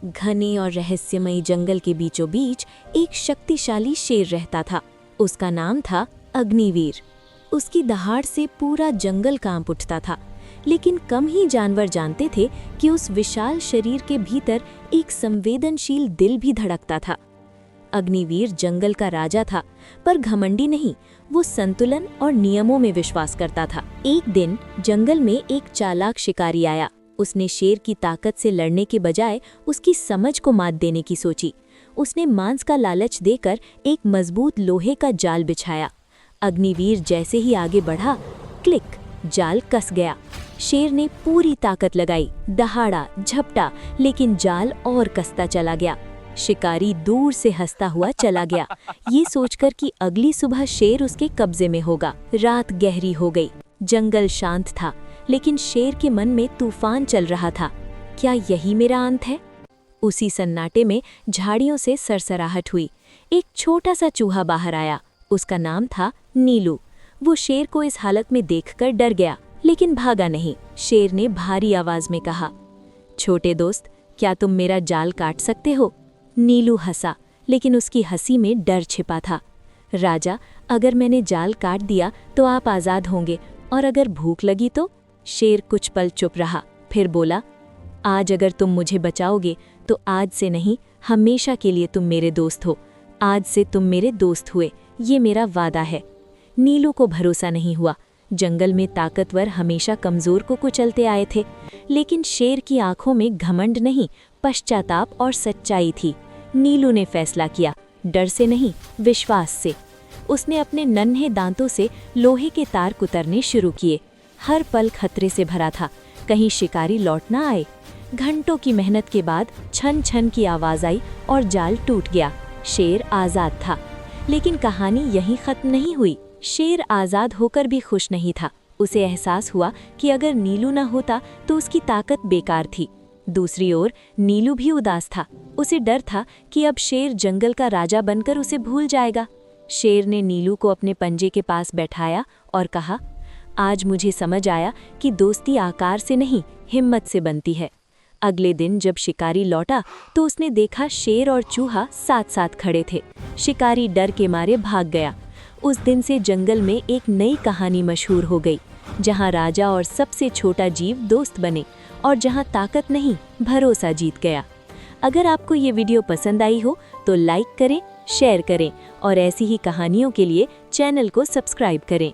घने और रहस्यमयी जंगल के बीचों बीच एक शक्तिशाली शेर रहता था। उसका नाम था अग्निवीर। उसकी दहाड़ से पूरा जंगल कांप उठता था, लेकिन कम ही जानवर जानते थे कि उस विशाल शरीर के भीतर एक संवेदनशील दिल भी धड़कता था। अग्निवीर जंगल का राजा था, पर घमंडी नहीं। वो संतुलन और नियमों में विश्वास करता था। एक दिन जंगल में एक चालाक शिकारी आया। उसने शेर की ताकत से लड़ने के बजाय उसकी समझ को मात देने की सोची। उसने मांस का लालच देकर एक मजबूत लोहे का जाल बिछाया। अग्निवीर जैसे ही आगे बढ़ा, क्लिक, जाल कस गया। शेर ने पूरी ताकत लगाई, दहाड़ा, झपटा, लेकिन जाल और कसता चला गया। शिकारी दूर से हंसता हुआ चला गया, ये सोचकर कि अगली सुबह शेर उसके कब्जे में होगा। रात गहरी हो गई, जंगल शांत था, लेकिन शेर के मन में तूफान चल रहा था। क्या यही मेरा अंत है? उसी सन्नाटे में झाड़ियों से सरसराहट हुई। एक छोटा सा चूहा बाहर आया। उसका नाम था नीलू। वो शेर को इस हालत में देखकर डर गया, लेकिन भागा नहीं। शेर ने भारी आवाज में कहा, छोटे दोस्त, क्या तुम मेरा जाल काट सकते हो? नीलू हंसा, लेकिन उसकी हंसी में डर छिपा था। राजा, अगर मैंने जाल काट दिया तो आप आज़ाद होंगे, और अगर भूख लगी तो? शेर कुछ पल चुप रहा, फिर बोला, आज अगर तुम मुझे बचाओगे तो आज से नहीं, हमेशा के लिए तुम मेरे दोस्त हो। आज से तुम मेरे दोस्त हुए, ये मेरा वादा है। नीलू को भरोसा नहीं हुआ। जंगल में ताकतवर हमेशा कमजोर को कुचलते आए थे, लेकिन शेर की आंखों में घमंड नहीं, पश्चाताप और सच्चाई थी। नीलू ने फैसला किया, डर से नहीं, विश्वास से। उसने अपने नन्हे दांतों से लोहे के तार कुतरने शुरू किए। हर पल खतरे से भरा था, कहीं शिकारी लौट ना आए। घंटों की मेहनत के बाद छन छन की आवाज आई और जाल टूट गया। शेर आजाद था। लेकिन कहानी यहीं खत्म नहीं हुई। शेर आजाद होकर भी खुश नहीं था। उसे एहसास हुआ कि अगर नीलू न होता तो उसकी ताकत बेकार थी। दूसरी ओर नीलू भी उदास था। उसे डर था कि अब शेर जंगल का राजा बनकर उसे भूल जाएगा। शेर ने नीलू को अपने पंजे के पास बैठाया और कहा, आज मुझे समझ आया कि दोस्ती आकार से नहीं, हिम्मत से बनती है। अगले दिन जब शिकारी लौटा तो उसने देखा शेर और चूहा साथ साथ खड़े थे। शिकारी डर के मारे भाग गया। उस दिन से जंगल में एक नई कहानी मशहूर हो गई, जहां राजा और सबसे छोटा जीव दोस्त बने, और जहां ताकत नहीं, भरोसा जीत गया। अगर आपको ये वीडियो पसंद आई हो तो लाइक करें, शेयर करें, और ऐसी ही कहानियों के लिए चैनल को सब्सक्राइब करें।